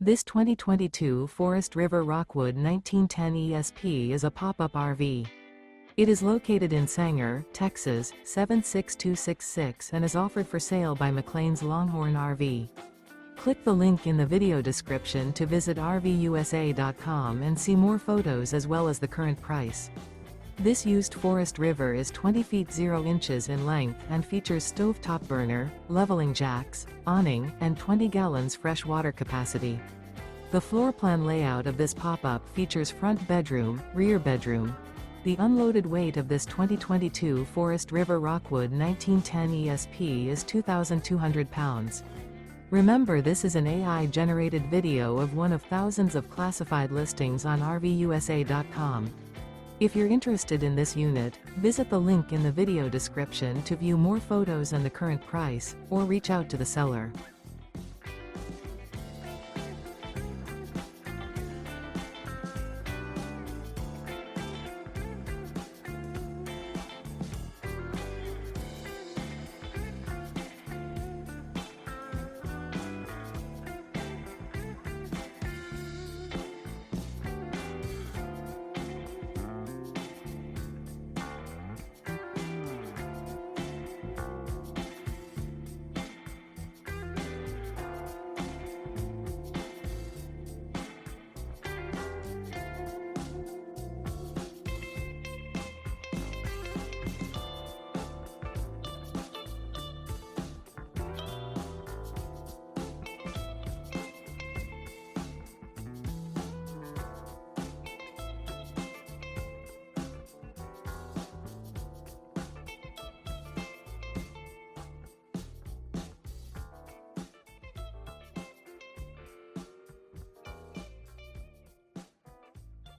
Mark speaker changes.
Speaker 1: This 2022 Forest River Rockwood 1910 ESP is a pop-up RV. It is located in Sanger, Texas, 76266 and is offered for sale by McClain's Longhorn RV. Click the link in the video description to visit RVUSA.com and see more photos as well as the current price. This used Forest River is 20 feet 0 inches in length and features stovetop burner, leveling jacks, awning, and 20 gallons fresh water capacity. The floor plan layout of this pop-up features front bedroom, rear bedroom. The unloaded weight of this 2022 Forest River Rockwood 1910 ESP is 2,200 pounds. Remember, this is an AI-generated video of one of thousands of classified listings on RVUSA.com. If you're interested in this unit, visit the link in the video description to view more photos and the current price, or reach out to the seller.